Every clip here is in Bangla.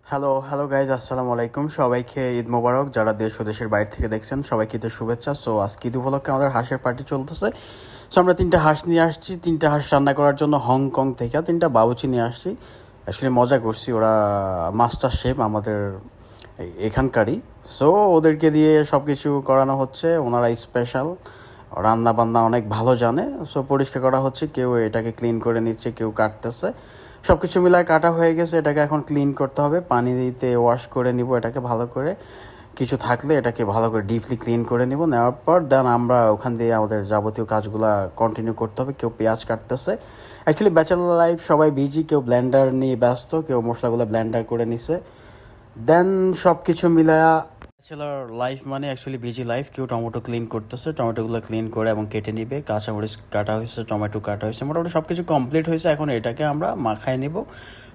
হ্যালো হ্যালো গাইজ, আসসালামু আলাইকুম। সবাইকে ঈদ মোবারক। যারা দেশ ও দেশের বাইরে থেকে দেখছেন সবাইকে ঈদের শুভেচ্ছা। সো আজকে ঈদ উপলক্ষে আমাদের হাঁসের পার্টি চলতেছে। সো আমরা 3টা হাঁস নিয়ে আসছি, 3টা হাঁস রান্না করার জন্য হংকং থেকে 3টা বাবুচি নিয়ে আসছি। অ্যাকচুয়ালি মজা করছি, ওরা মাস্টার শেফ আমাদের এখানকারই। সো ওদেরকে দিয়ে সব কিছু করানো হচ্ছে, ওনারা স্পেশাল রান্না বান্না অনেক ভালো জানে। সো পরিষ্কার করা হচ্ছে, কেউ এটাকে ক্লিন করে নিচ্ছে, কেউ কাটতেছে। সব কিছু মিলায় কাটা হয়ে গেছে, এটাকে এখন ক্লিন করতে হবে, পানি দিতে ওয়াশ করে নিব এটাকে ভালো করে। কিছু থাকলে এটাকে ভালো করে ডিপলি ক্লিন করে নিব, নেওয়ার পর দেন আমরা ওখান দিয়ে আমাদের যাবতীয় কাজগুলো কন্টিনিউ করতে হবে। কেউ পেঁয়াজ কাটতেছে, অ্যাকচুয়ালি ব্যাচেলর লাইফ সবাই বিজি, কেউ ব্লেন্ডার নিয়ে ব্যস্ত, কেউ মশলাগুলো ব্লেন্ডার করে নিছে। দেন সব কিছু মিলায়া ব্যাচেলর লাইফ মানে অ্যাকচুয়ালি বিজি লাইফ। কেউ টমেটো ক্লিন করতেছে, টমেটোগুলো ক্লিন করে এবং কেটে নিবে। কাঁচামরিচ কাটা হয়েছে, টমেটো কাটা হয়েছে, মোটামুটি সব কিছু কমপ্লিট হয়েছে। এখন এটাকে আমরা মাখায় নিব,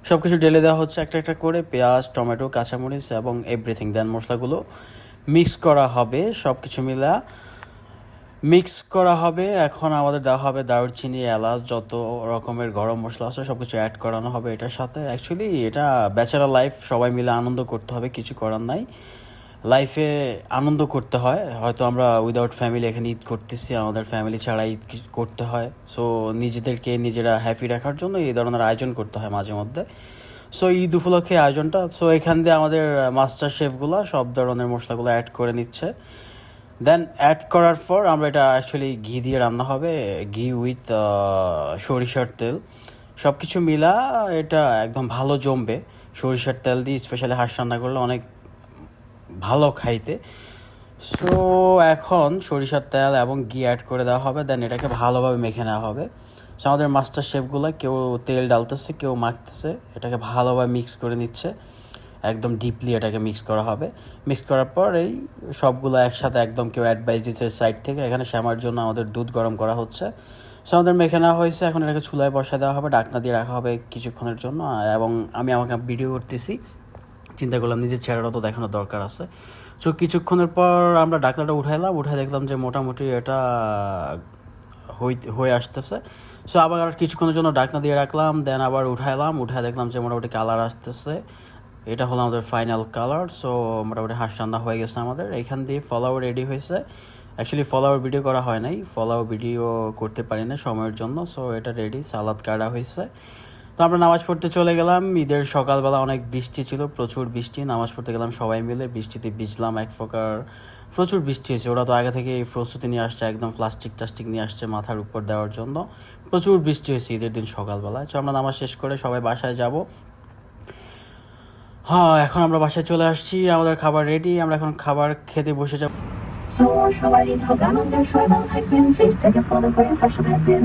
সব কিছু ঢেলে দেওয়া হচ্ছে একটা একটা করে, পেঁয়াজ, টমেটো, কাঁচামরিচ এবং এভরিথিং। দেন মশলাগুলো মিক্স করা হবে, সব কিছু মিলা মিক্স করা হবে। এখন আমাদের দেওয়া হবে দারুচিনি, এলাচ, যত রকমের গরম মশলা আছে সব কিছু অ্যাড করানো হবে এটার সাথে। অ্যাকচুয়ালি এটা ব্যাচেলর লাইফ, সবাই মিলে আনন্দ করতে হবে, কিছু করার নাই। লাইফে আনন্দ করতে হয়, হয়তো আমরা উইদাউট ফ্যামিলি এখানে ঈদ করতেছি, আমাদের ফ্যামিলি ছাড়া ঈদ করতে হয়। সো নিজেদেরকে নিজেরা হ্যাপি রাখার জন্য এই ধরনের আয়োজন করতে হয় মাঝে মধ্যে। সো ঈদ উপলক্ষে আয়োজনটা। সো এখান দিয়ে আমাদের মাস্টার শেফগুলো সব ধরনের মশলাগুলো অ্যাড করে নিচ্ছে। দেন অ্যাড করার পর আমরা এটা অ্যাকচুয়ালি ঘি দিয়ে রান্না হবে, ঘি উইথ সরিষার তেল, সব কিছু মিলা এটা একদম ভালো জমবে। সরিষার তেল দিয়ে স্পেশালি হাঁস রান্না করলে অনেক ভালো খাইতে। সো এখন সরিষার তেল এবং ঘি অ্যাড করে দেওয়া হবে, দেন এটাকে ভালোভাবে মেখে নেওয়া হবে। সো আমাদের মাস্টার শেফগুলো কেউ তেল ডালতেছে, কেউ মাখতেছে, এটাকে ভালোভাবে মিক্স করে নিচ্ছে। একদম ডিপলি এটাকে মিক্স করা হবে। মিক্স করার পর এই সবগুলো একসাথে একদম কেউ অ্যাডভাইস দিচ্ছে সাইড থেকে। এখানে শ্যামার জন্য আমাদের দুধ গরম করা হচ্ছে। সো আমাদের মেখে নেওয়া হয়েছে, এখন এটাকে চুলায় বসায় দেওয়া হবে, ঢাকনা দিয়ে রাখা হবে কিছুক্ষণের জন্য। এবং আমি আমাকে ভিডিও করতেছি, চিন্তা করলাম নিজের চেহারাটা তো দেখানোর দরকার আছে। সো কিছুক্ষণের পর আমরা ঢাকনাটা উঠাইলাম, উঠাই দেখলাম যে মোটামুটি এটা হয়ে আসতেছে। সো আবার আর কিছুক্ষণের জন্য ঢাকনা দিয়ে রাখলাম, দেন আবার উঠাইলাম, উঠায় দেখলাম যে মোটামুটি কালার আসতেছে। এটা হলো আমাদের ফাইনাল কালার। সো মোটামুটি হাঁস রান্না হয়ে গেছে আমাদের। এখান দিয়ে ফলাও রেডি হয়েছে। অ্যাকচুয়ালি ফলাওয়ার ভিডিও করা হয় নাই, ফলাও ভিডিও করতে পারি না সময়ের জন্য। সো এটা রেডি, সালাদ কাটা হয়েছে। তো আমরা নামাজ পড়তে চলে গেলাম। ঈদের সকালবেলা অনেক বৃষ্টি ছিল, প্রচুর বৃষ্টি। নামাজ পড়তে গেলাম সবাই মিলে, বৃষ্টিতে ভিজলাম এক প্রকার, প্রচুর বৃষ্টি হয়েছে। ওরা তো আগে থেকে প্রস্তুতি নিয়ে আসছে, একদম প্লাস্টিক টাস্টিক নিয়ে আসছে মাথার উপর দেওয়ার জন্য। প্রচুর বৃষ্টি হয়েছে ঈদের দিন সকালবেলায়। তো আমরা নামাজ শেষ করে সবাই বাসায় যাব। হ্যাঁ, এখন আমরা বাসায় চলে আসছি, আমাদের খাবার রেডি, আমরা এখন খাবার খেতে বসে যাব। সবার ঈদ হোক আনন্দের, সবাই ভালো থাকবেন, পেজটাকে ফলো করে পাশে থাকবেন।